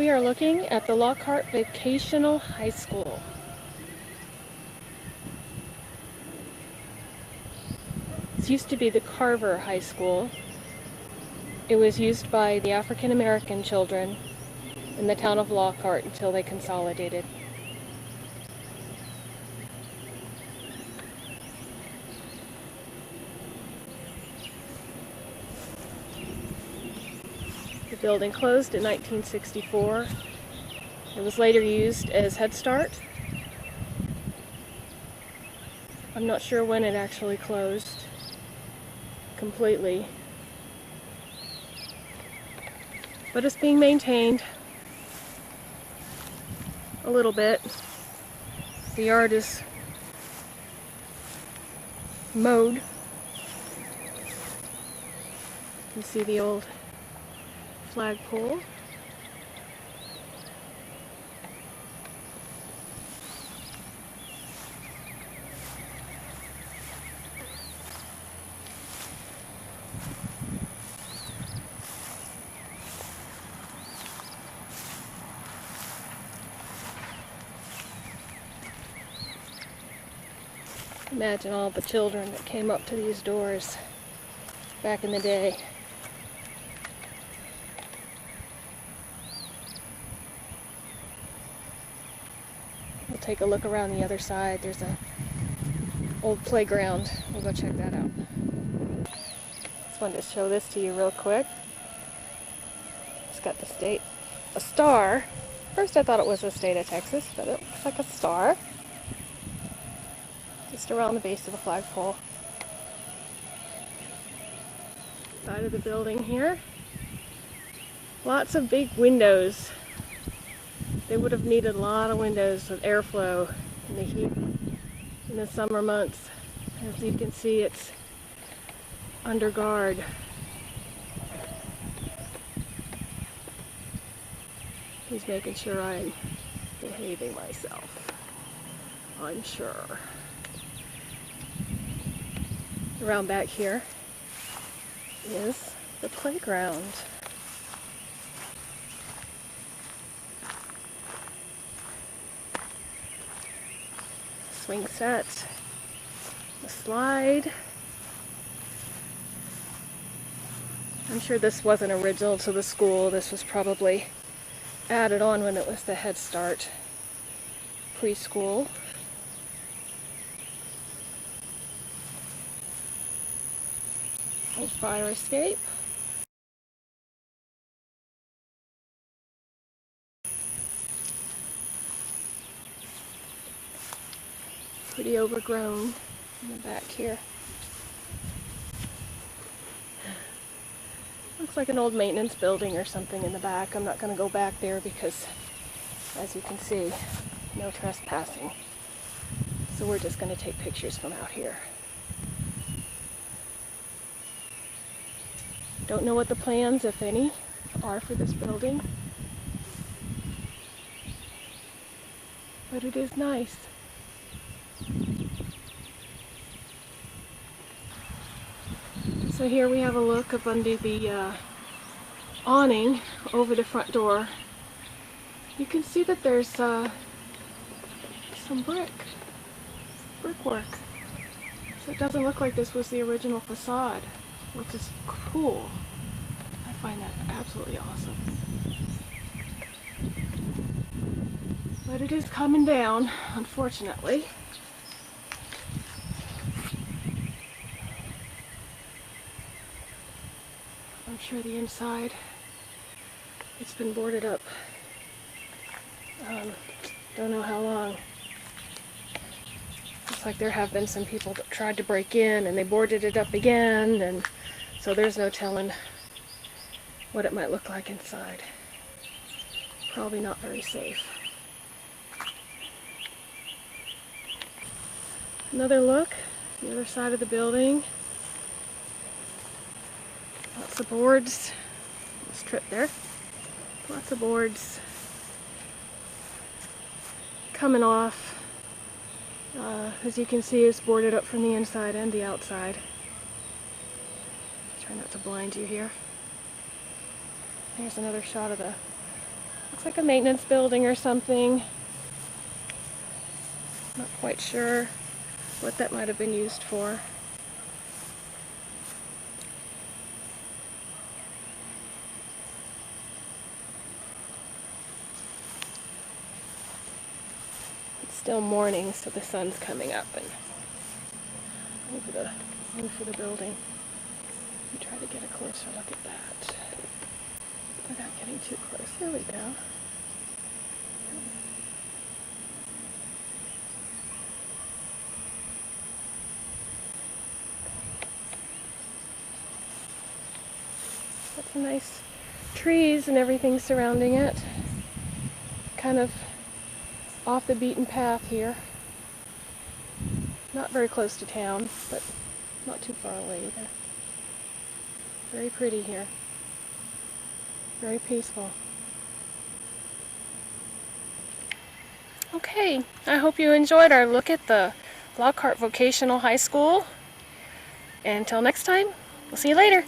we are looking at the Lockhart Vocational High School. This used to be the Carver High School. It was used by the African American children in the town of Lockhart until they consolidated. The building closed in 1964. It was later used as Head Start. I'm not sure when it actually closed completely, but it's being maintained a little bit. The yard is mowed. You can see the old flagpole. Imagine all the children that came up to these doors back in the day. We'll take a look around the other side. There's an old playground. We'll go check that out. Just wanted to show this to you real quick. It's got the state, a star. First I thought it was the state of Texas, but it looks like a star. Just around the base of the flagpole. Side of the building here. Lots of big windows. They would have needed a lot of windows with airflow in the heat in the summer months. As you can see, it's under guard. He's making sure I'm behaving myself. I'm sure. Around back here is the playground. Swing set, the slide. I'm sure this wasn't original to the school. This was probably added on when it was the Head Start preschool. Old fire escape. Pretty overgrown in the back here. Looks like an old maintenance building or something in the back. I'm not going to go back there because, as you can see, no trespassing. So we're just going to take pictures from out here. Don't know what the plans, if any, are for this building, but it is nice. So here we have a look up under the awning over the front door. You can see that there's some brickwork. So it doesn't look like this was the original facade, which is cool. I find that absolutely awesome. But it is coming down, unfortunately. I'm sure the inside, it's been boarded up. Don't know how long. Looks like there have been some people that tried to break in and they boarded it up again, and so there's no telling what it might look like inside. Probably not very safe. Another look, the other side of the building. Lots of boards. Let's trip there. Lots of boards coming off. As you can see, it's boarded up from the inside and the outside. Try not to blind you here. Here's another shot of the Looks like a maintenance building or something. Not quite sure what that might have been used for. It's still morning, so the sun's coming up, and over the roof of the building. Let me try to get a closer look at that without getting too close. There we go. Got some nice trees and everything surrounding it. Kind of off the beaten path here. Not very close to town, but not too far away either. Very pretty here. Very peaceful. Okay, I hope you enjoyed our look at the Lockhart Vocational High School. And until next time, we'll see you later.